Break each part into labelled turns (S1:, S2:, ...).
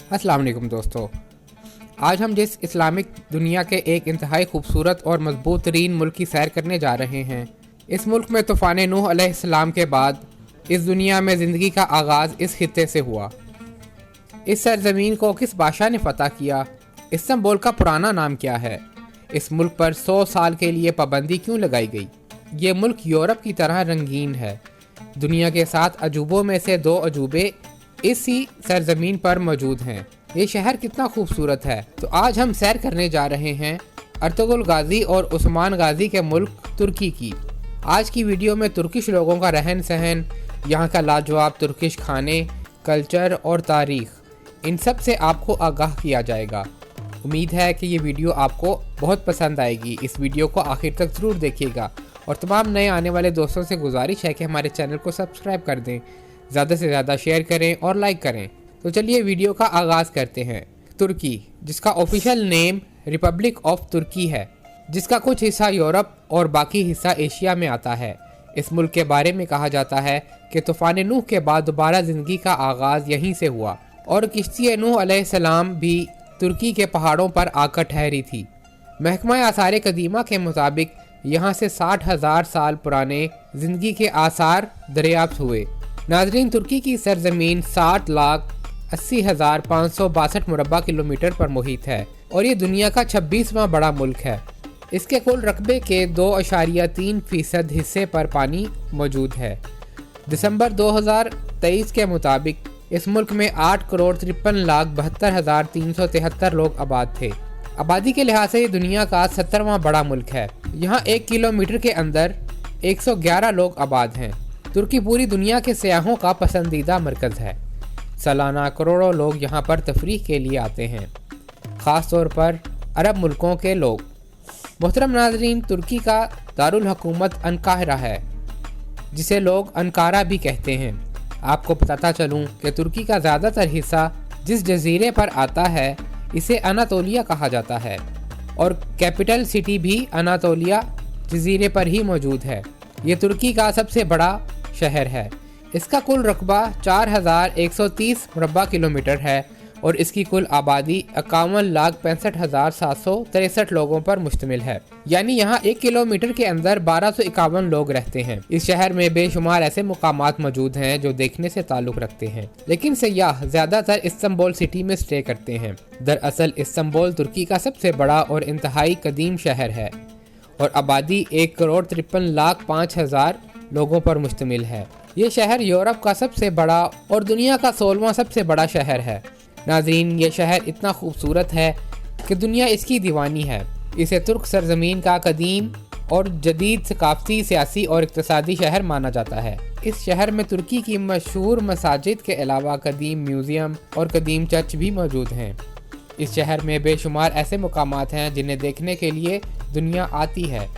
S1: अस्सलाम वालेकुम दोस्तों, आज हम जिस इस्लामिक दुनिया के एक इंतहाई खूबसूरत और मजबूत तरीन मुल्क की सैर करने जा रहे हैं। इस मुल्क में तूफ़ान नूह अलैहिस्सलाम के बाद इस दुनिया में ज़िंदगी का आगाज़ इस खित्ते से हुआ। इस सरज़मीन को किस बादशाह ने फ़तह किया? इस्तांबुल का पुराना नाम क्या है? इस मुल्क पर 100 साल के लिए पाबंदी क्यों लगाई गई? ये मुल्क यूरोप की तरह रंगीन है। दुनिया के 7 अजूबों में से 2 अजूबे इसी सरजमीन पर मौजूद हैं। ये शहर कितना खूबसूरत है। तो आज हम सैर करने जा रहे हैं अर्तुगरुल गाजी और उस्मान गाजी के मुल्क तुर्की की। आज की वीडियो में तुर्किश लोगों का रहन सहन, यहाँ का लाजवाब तुर्किश खाने, कल्चर और तारीख़, इन सब से आपको आगाह किया जाएगा। उम्मीद है कि ये वीडियो आपको बहुत पसंद आएगी। इस वीडियो को आखिर तक ज़रूर देखिएगा और तमाम नए आने वाले दोस्तों से गुजारिश है कि हमारे चैनल को सब्सक्राइब कर दें, ज़्यादा से ज़्यादा शेयर करें और लाइक करें। तो चलिए वीडियो का आगाज़ करते हैं। तुर्की, जिसका ऑफिशियल नेम रिपब्लिक ऑफ तुर्की है, जिसका कुछ हिस्सा यूरोप और बाकी हिस्सा एशिया में आता है। इस मुल्क के बारे में कहा जाता है कि तूफ़ान नूह के बाद दोबारा ज़िंदगी का आगाज़ यहीं से हुआ और किश्ती नूह अलैहिस्सलाम भी तुर्की के पहाड़ों पर आकर ठहरी थी। महकमा आसार कदीमा के मुताबिक यहाँ से 60,000 साल पुराने ज़िंदगी के आसार दरियाफ्त हुए। नाजरीन, तुर्की की सरजमीन 60,80,562 मुरबा किलोमीटर पर मुहित है और ये दुनिया का 26वां बड़ा मुल्क है। इसके कुल रकबे के 2.3% हिस्से पर पानी मौजूद है। दिसंबर 2023 के मुताबिक इस मुल्क में 8,53,72,373 लोग आबाद थे। आबादी के लिहाज से ये दुनिया का 70वां बड़ा मुल्क है। यहाँ 1 किलोमीटर के अंदर 111 लोग आबाद हैं। तुर्की पूरी दुनिया के सयाहों का पसंदीदा मरकज़ है। सालाना करोड़ों लोग यहाँ पर तफरीह के लिए आते हैं, ख़ास तौर पर अरब मुल्कों के लोग। मोहतरम नाज़रीन, तुर्की का दारुल हुकूमत अनकाहिरा है, जिसे लोग अनकारा भी कहते हैं। आपको बताता चलूँ कि तुर्की का ज़्यादातर हिस्सा जिस जजीरे पर आता है इसे अनातोलिया कहा जाता है और कैपिटल सिटी भी अनातोलिया जजीरे पर ही मौजूद है। ये तुर्की का सबसे बड़ा शहर है। इसका कुल रकबा 4,130 मुरबा किलोमीटर है और इसकी कुल आबादी 51,65,763 लोगों पर मुश्तमिल है। यानी यहाँ 1 किलोमीटर के अंदर 1251 लोग रहते हैं। इस शहर में बेशुमार ऐसे मुकामात मौजूद हैं जो देखने से ताल्लुक़ रखते हैं, लेकिन सयाह ज़्यादातर इस्तांबुल सिटी में स्टे करते हैं। दरअसल इस्तांबुल तुर्की का सबसे बड़ा और इंतहाई कदीम शहर है और आबादी 1,53,05,000 लोगों पर मुश्तमिल है। ये शहर यूरोप का सबसे बड़ा और दुनिया का 16वां सबसे बड़ा शहर है। नाज़रीन, ये शहर इतना खूबसूरत है कि दुनिया इसकी दीवानी है। इसे तुर्क सरजमीन का कदीम और जदीद सकाफती, सियासी और इक़्तिसादी शहर माना जाता है। इस शहर में तुर्की की मशहूर मसाजिद के अलावा कदीम म्यूज़ियम और कदीम चर्च भी मौजूद हैं। इस शहर में बेशुमार ऐसे मुकामात हैं जिन्हें देखने के लिए दुनिया आती है।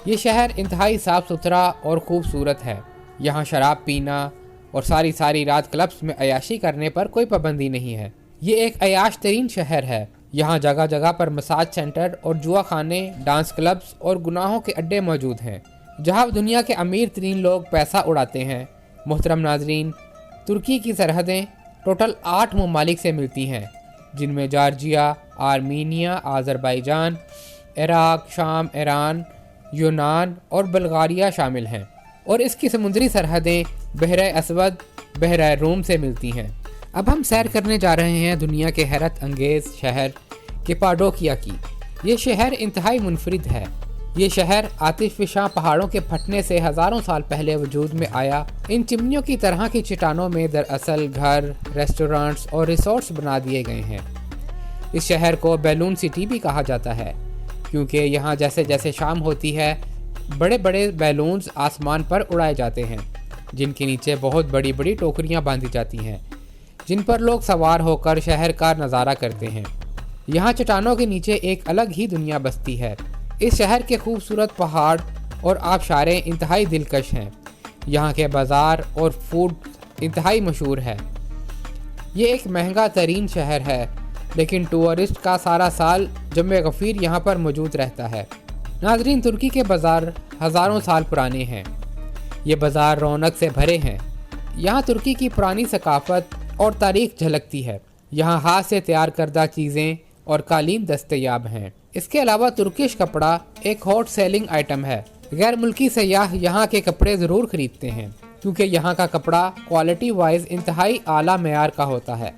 S1: ये शहर इंतहाई साफ़ सुथरा और ख़ूबसूरत है। यहाँ शराब पीना और सारी रात क्लब्स में अयाशी करने पर कोई पाबंदी नहीं है। ये एक अयाश तरीन शहर है। यहाँ जगह जगह पर मसाज सेंटर और जुआ खाने, डांस क्लब्स और गुनाहों के अड्डे मौजूद हैं, जहाँ दुनिया के अमीर तरीन लोग पैसा उड़ाते हैं। मोहतरम नाजरीन, तुर्की की सरहदें टोटल 8 ममालिक से मिलती हैं, जिनमें जॉर्जिया, आर्मीनिया, आज़रबाईजान, इराक, शाम, ईरान, यूनान और बल्गारिया शामिल हैं और इसकी समुद्री सरहदें बहरे असवद, बहरे रूम से मिलती हैं। अब हम सैर करने जा रहे हैं दुनिया के हैरत अंगेज़ शहर कैपाडोकिया की। ये शहर इंतहाई मुनफरिद है। ये शहर आतिशफ़शां पहाड़ों के फटने से हज़ारों साल पहले वजूद में आया। इन चिमनियों की तरह की चट्टानों में दरअसल घर, रेस्टोरेंट्स और रिसोर्ट्स बना दिए गए हैं। इस शहर को बैलून सिटी भी कहा जाता है, क्योंकि यहाँ जैसे जैसे शाम होती है बड़े बड़े बैलून्स आसमान पर उड़ाए जाते हैं, जिनके नीचे बहुत बड़ी बड़ी टोकरियाँ बांधी जाती हैं, जिन पर लोग सवार होकर शहर का नज़ारा करते हैं। यहाँ चट्टानों के नीचे एक अलग ही दुनिया बसती है। इस शहर के खूबसूरत पहाड़ और आबशारें इंतहाई दिलकश हैं। यहाँ के बाज़ार और फूड इंतहाई मशहूर है। ये एक महंगा तरीन शहर है, लेकिन टूरिस्ट का सारा साल जमे गफ़ीर यहाँ पर मौजूद रहता है। नाज़रीन, तुर्की के बाज़ार हज़ारों साल पुराने हैं। ये बाज़ार रौनक से भरे हैं। यहाँ तुर्की की पुरानी सकाफ़त और तारीख़ झलकती है। یہاں ہاتھ سے تیار کردہ چیزیں اور قالین دستیاب ہیں۔ اس کے علاوہ ترکش کپڑا ایک ہاٹ سیلنگ آئٹم ہے۔ غیر ملکی سیاح یہاں کے کپڑے ضرور خریدتے ہیں کیونکہ یہاں کا کپڑا کوالٹی وائز انتہائی اعلیٰ معیار کا ہوتا ہے۔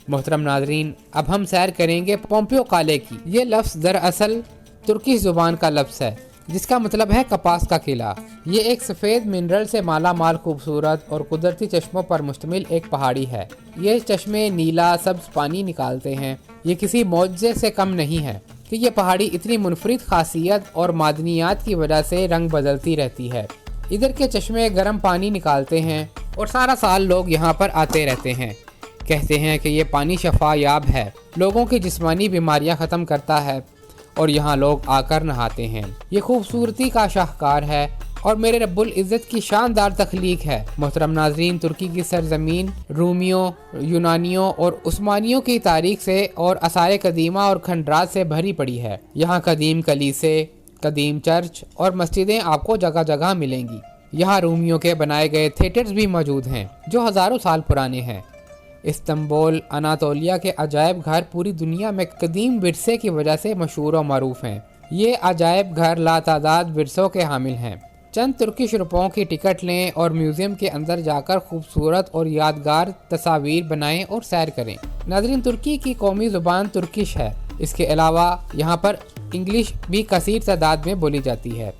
S1: محترم ناظرین، اب ہم سیر کریں گے پومپیو قلعے کی۔ یہ لفظ دراصل ترکش زبان کا لفظ ہے جس کا مطلب ہے کپاس کا قلعہ۔ یہ ایک سفید منرل سے مالا مال خوبصورت اور قدرتی چشموں پر مشتمل ایک پہاڑی ہے۔ یہ چشمے نیلا سبز پانی نکالتے ہیں۔ یہ کسی معجزے سے کم نہیں ہے کہ یہ پہاڑی اتنی منفرد خاصیت اور معدنیات کی وجہ سے رنگ بدلتی رہتی ہے۔ ادھر کے چشمے گرم پانی نکالتے ہیں اور سارا سال لوگ یہاں پر آتے رہتے ہیں۔ کہتے ہیں کہ یہ پانی شفا یاب ہے، لوگوں کی جسمانی بیماریاں ختم کرتا ہے اور یہاں لوگ آ کر نہاتے ہیں۔ یہ خوبصورتی کا شاہکار ہے اور میرے رب العزت کی شاندار تخلیق ہے۔ محترم ناظرین، ترکی کی سرزمین رومیوں، یونانیوں اور عثمانیوں کی تاریخ سے اور آثار قدیمہ اور کھنڈرات سے بھری پڑی ہے۔ یہاں قدیم کلیسے، قدیم چرچ اور مسجدیں آپ کو جگہ جگہ ملیں گی۔ یہاں رومیوں کے بنائے گئے تھیٹرز بھی موجود ہیں جو ہزاروں سال پرانے ہیں۔ استنبول اناطولیہ کے عجائب گھر پوری دنیا میں قدیم ورثے کی وجہ سے مشہور و معروف ہیں۔ یہ عجائب گھر لاتعداد ورثوں کے حامل ہیں۔ چند ترکش روپوں کی ٹکٹ لیں اور میوزیم کے اندر جا کر خوبصورت اور یادگار تصاویر بنائیں اور سیر کریں۔ ناظرین، ترکی کی قومی زبان ترکش ہے۔ اس کے علاوہ یہاں پر انگلش بھی کثیر تعداد میں بولی جاتی ہے۔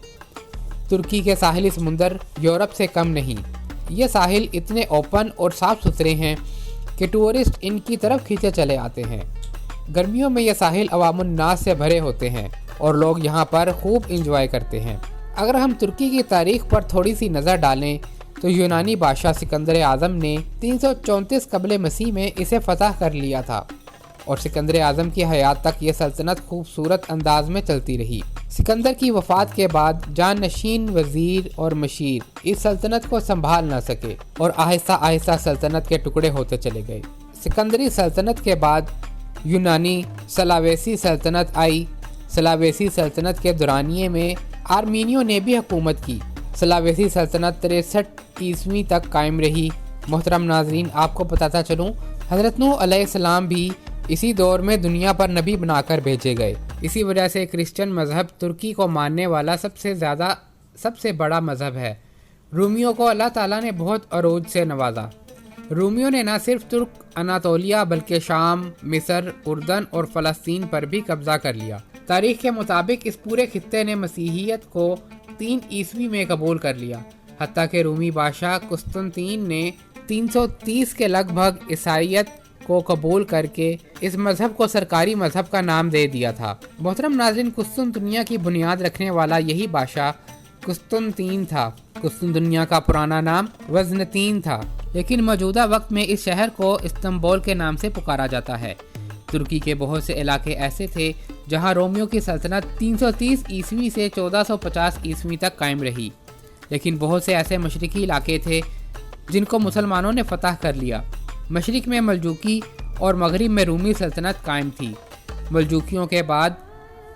S1: ترکی کے ساحلی سمندر یورپ سے کم نہیں۔ یہ ساحل اتنے اوپن اور صاف ستھرے ہیں کہ ٹورسٹ ان کی طرف کھینچے چلے آتے ہیں۔ گرمیوں میں یہ ساحل عوام الناس سے بھرے ہوتے ہیں اور لوگ یہاں پر خوب انجوائے کرتے ہیں۔ اگر ہم ترکی کی تاریخ پر تھوڑی سی نظر ڈالیں تو یونانی بادشاہ سکندر اعظم نے 334 قبل مسیح میں اسے فتح کر لیا تھا اور سکندر اعظم کی حیات تک یہ سلطنت خوبصورت انداز میں چلتی رہی۔ سکندر کی وفات کے بعد جانشین وزیر اور مشیر اس سلطنت کو سنبھال نہ سکے اور آہستہ آہستہ سلطنت کے ٹکڑے ہوتے چلے گئے۔ سکندری سلطنت کے بعد یونانی سلاویسی سلطنت آئی۔ سلاویسی سلطنت کے دورانیے میں آرمینیوں نے بھی حکومت کی۔ سلاویسی سلطنت 63 عیسوی تک قائم رہی۔ محترم ناظرین، آپ کو بتاتا چلوں، حضرت نوح علیہ السلام بھی اسی دور میں دنیا پر نبی بنا کر بھیجے گئے۔ اسی وجہ سے کرسچن مذہب ترکی کو ماننے والا سب سے بڑا مذہب ہے۔ رومیوں کو اللہ تعالیٰ نے بہت عروج سے نوازا۔ رومیوں نے نہ صرف ترک اناطولیہ بلکہ شام، مصر، اردن اور فلسطین پر بھی قبضہ کر لیا۔ تاریخ کے مطابق اس پورے خطے نے مسیحیت کو 3 عیسوی میں قبول کر لیا، حتیٰ کہ رومی بادشاہ قسطنطین نے 330 کے لگ بھگ عیسائیت کو قبول کر کے اس مذہب کو سرکاری مذہب کا نام دے دیا تھا۔ محترم ناظرین، قسطنطنیہ کی بنیاد رکھنے والا یہی بادشاہ قسطنطین تھا۔ قسطنطنیہ کا پرانا نام وزنطین تھا، لیکن موجودہ وقت میں اس شہر کو استنبول کے نام سے پکارا جاتا ہے۔ ترکی کے بہت سے علاقے ایسے تھے جہاں رومیوں کی سلطنت 330 عیسوی سے 1450 عیسوی تک قائم رہی، لیکن بہت سے ایسے مشرقی علاقے تھے جن کو مسلمانوں نے فتح کر لیا۔ مشرق میں ملجوکی اور مغرب میں رومی سلطنت قائم تھی۔ ملجوکیوں کے بعد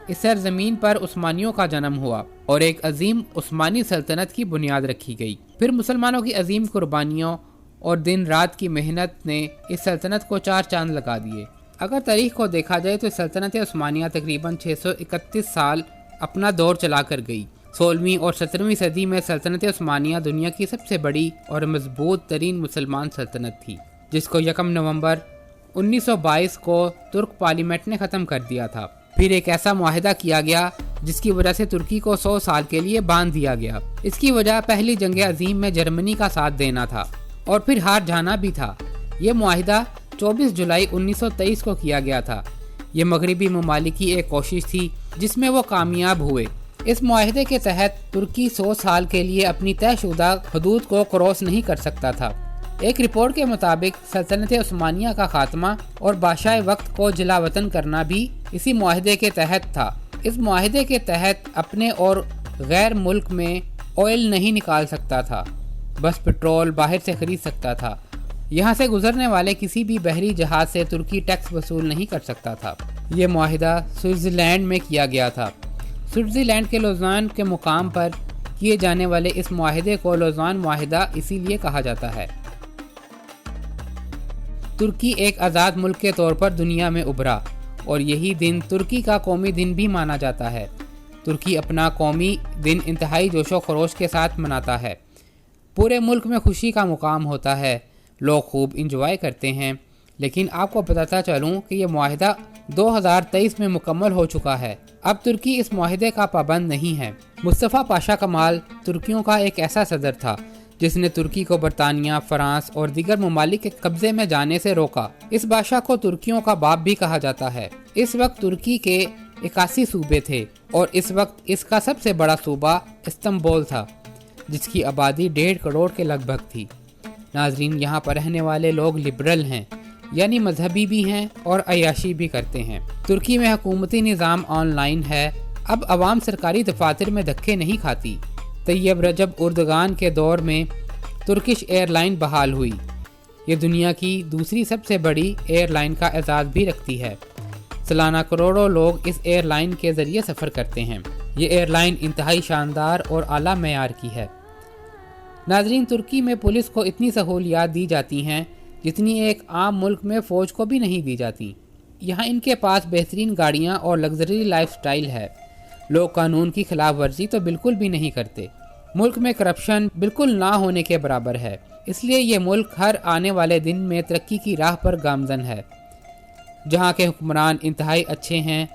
S1: اس سرزمین پر عثمانیوں کا جنم ہوا اور ایک عظیم عثمانی سلطنت کی بنیاد رکھی گئی۔ پھر مسلمانوں کی عظیم قربانیوں اور دن رات کی محنت نے اس سلطنت کو 4 چاند لگا دیے۔ اگر تاریخ کو دیکھا جائے تو سلطنت عثمانیہ تقریباً 631 سال اپنا دور چلا کر گئی۔ 16ویں اور 17ویں صدی میں سلطنت عثمانیہ دنیا کی سب سے بڑی اور مضبوط ترین مسلمان سلطنت تھی، جس کو 1 نومبر 1922 کو ترک پارلیمنٹ نے ختم کر دیا تھا۔ پھر ایک ایسا معاہدہ کیا گیا جس کی وجہ سے ترکی کو 100 سال کے لیے باندھ دیا گیا۔ اس کی وجہ پہلی جنگ عظیم میں جرمنی کا ساتھ دینا تھا اور پھر ہار جانا بھی تھا۔ یہ معاہدہ 24 جولائی 1923 کو کیا گیا تھا۔ یہ مغربی ممالک کی ایک کوشش تھی جس میں وہ کامیاب ہوئے۔ اس معاہدے کے تحت ترکی 100 سال کے لیے اپنی طے شدہ حدود کو کراس نہیں کر سکتا تھا۔ ایک رپورٹ کے مطابق سلطنت عثمانیہ کا خاتمہ اور بادشاہ وقت کو جلا وطن کرنا بھی اسی معاہدے کے تحت تھا۔ اس معاہدے کے تحت اپنے اور غیر ملک میں آئل نہیں نکال سکتا تھا، بس پٹرول باہر سے خرید سکتا تھا۔ یہاں سے گزرنے والے کسی بھی بحری جہاز سے ترکی ٹیکس وصول نہیں کر سکتا تھا۔ یہ معاہدہ سوئٹزرلینڈ میں کیا گیا تھا۔ سوئٹزرلینڈ کے لوزان کے مقام پر کیے جانے والے اس معاہدے کو لوزان معاہدہ اسی لیے کہا جاتا ہے۔ तुर्की एक आज़ाद मुल्क के तौर पर दुनिया में उभरा और यही दिन तुर्की का कौमी दिन भी माना जाता है। तुर्की अपना कौमी दिन इंतहाई जोशो खरोश के साथ मनाता है। पूरे मुल्क में खुशी का मुकाम होता है, लोग खूब इंजॉय करते हैं। लेकिन आपको बताता चलूँ कि ये मुआहिदा 2023 में मुकम्मल हो चुका है। अब तुर्की इस मुआहिदे का पाबंद नहीं है। मुस्तफ़ा पाशा कमाल तुर्कियों का एक ऐसा सदर था जिसने तुर्की को बरतानिया, फ्रांस और दीगर ममालिक के कब्जे में जाने से रोका। इस बादशाह को तुर्कियों का बाप भी कहा जाता है। इस वक्त तुर्की के 81 सूबे थे और इस वक्त इसका सबसे बड़ा सूबा इस्तांबुल था, जिसकी आबादी 1.5 करोड़ के लगभग थी। नाजरीन, यहाँ पर रहने वाले लोग लिबरल हैं, यानी मजहबी भी हैं और अयाशी भी करते हैं। तुर्की में हुकूमती निज़ाम ऑनलाइन है। अब आवाम सरकारी दफातर में धक्के नहीं खाती। तैयब रजब उर्दगान के दौर में तुर्किश एयरलाइन बहाल हुई। ये दुनिया की दूसरी सबसे बड़ी एयरलाइन का एजाज़ भी रखती है। सालाना करोड़ों लोग इस एयरलाइन के ज़रिए सफ़र करते हैं। ये एयरलाइन इंतहाई शानदार और आला मेयार की है। नाजरीन, तुर्की में पुलिस को इतनी सहूलियात दी जाती हैं जितनी एक आम मुल्क में फ़ौज को भी नहीं दी जाती। यहाँ इनके पास बेहतरीन गाड़ियाँ और लग्जरी लाइफस्टाइल है। लोग कानून की खिलाफ वर्जी तो बिल्कुल भी नहीं करते। मुल्क में करप्शन बिल्कुल ना होने के बराबर है। इसलिए ये मुल्क हर आने वाले दिन में तरक्की की राह पर गामजन है। जहाँ के हुक्मरान इंतहाई अच्छे हैं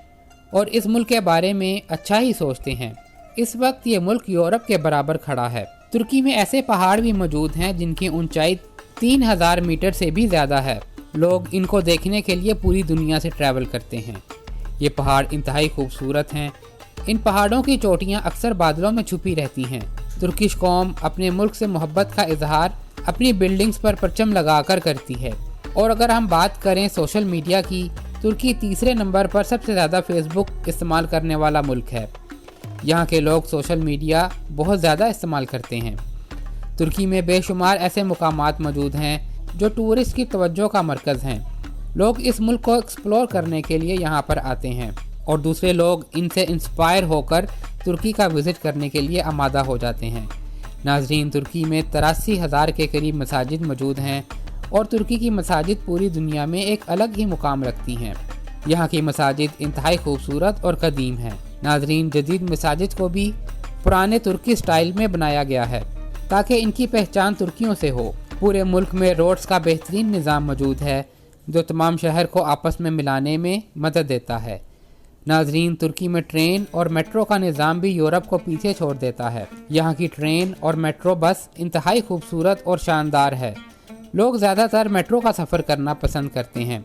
S1: और इस मुल्क के बारे में अच्छा ही सोचते हैं। इस वक्त ये मुल्क यूरोप के बराबर खड़ा है। तुर्की में ऐसे पहाड़ भी मौजूद हैं जिनकी ऊंचाई 3000 मीटर से भी ज़्यादा है। लोग इनको देखने के लिए पूरी दुनिया से ट्रैवल करते हैं। ये पहाड़ इंतहाई खूबसूरत हैं। इन पहाड़ों की चोटियाँ अक्सर बादलों में छुपी रहती हैं। तुर्किश कौम अपने मुल्क से मोहब्बत का इजहार अपनी बिल्डिंग्स पर परचम लगाकर करती है। और अगर हम बात करें सोशल मीडिया की, तुर्की तीसरे नंबर पर सबसे ज़्यादा फेसबुक इस्तेमाल करने वाला मुल्क है। यहाँ के लोग सोशल मीडिया बहुत ज़्यादा इस्तेमाल करते हैं। तुर्की में बेशुमार ऐसे मुकामात मौजूद हैं जो टूरिस्ट की तवज्जो का मरकज़ हैं। लोग इस मुल्क को एक्सप्लोर करने के लिए यहाँ पर आते हैं और दूसरे लोग इनसे इंस्पायर होकर तुर्की का विज़िट करने के लिए आमादा हो जाते हैं। नाजरीन, तुर्की में 83,000 के करीब मसाजिद मौजूद हैं और तुर्की की मसाजिद पूरी दुनिया में एक अलग ही मुकाम रखती हैं। यहाँ की मसाजिद इंतहाई खूबसूरत और कदीम हैं। नाजरीन, जदीद मसाजिद को भी पुराने तुर्की स्टाइल में बनाया गया है ताकि इनकी पहचान तुर्कियों से हो। पूरे मुल्क में रोड्स का बेहतरीन निज़ाम मौजूद है जो तमाम शहर को आपस में मिलाने में मदद देता है। नाजरीन, तुर्की में ट्रेन और मेट्रो का निज़ाम भी यूरोप को पीछे छोड़ देता है। यहाँ की ट्रेन और मेट्रो बस इंतहाई खूबसूरत और शानदार है। लोग ज़्यादातर मेट्रो का सफ़र करना पसंद करते हैं।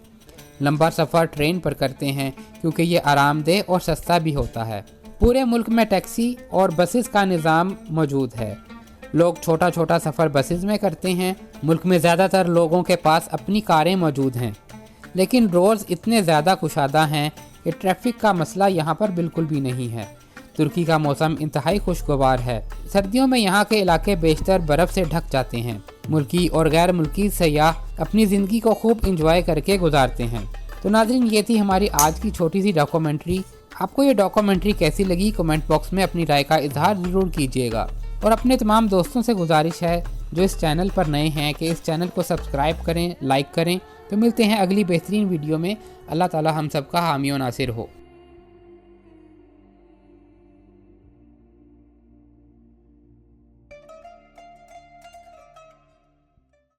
S1: लंबा सफ़र ट्रेन पर करते हैं क्योंकि ये आरामदेह और सस्ता भी होता है। पूरे मुल्क में टैक्सी और बसेस का निज़ाम मौजूद है। लोग छोटा छोटा सफ़र बसेस में करते हैं। मुल्क में ज़्यादातर लोगों के पास अपनी कारें मौजूद हैं, लेकिन रोड्स इतने ज़्यादा कुशादा हैं कि ट्रैफिक का मसला यहाँ पर बिल्कुल भी नहीं है। तुर्की का मौसम इंतहाई खुशगवार है। सर्दियों में यहाँ के इलाके बेशतर बर्फ़ से ढक जाते हैं। मुल्की और गैर मुल्की सयाह अपनी ज़िंदगी को खूब इंजॉय करके गुजारते हैं। तो नाज़रीन, ये थी हमारी आज की छोटी सी डॉक्यूमेंट्री। आपको ये डॉक्यूमेंट्री कैसी लगी कमेंट बॉक्स में अपनी राय का इजहार ज़रूर कीजिएगा। और अपने तमाम दोस्तों से गुजारिश है जो इस चैनल पर नए हैं कि इस चैनल को सब्सक्राइब करें, लाइक करें। तो मिलते हैं अगली बेहतरीन वीडियो में। अल्लाह ताला हम सब का हामी और नासिर हो।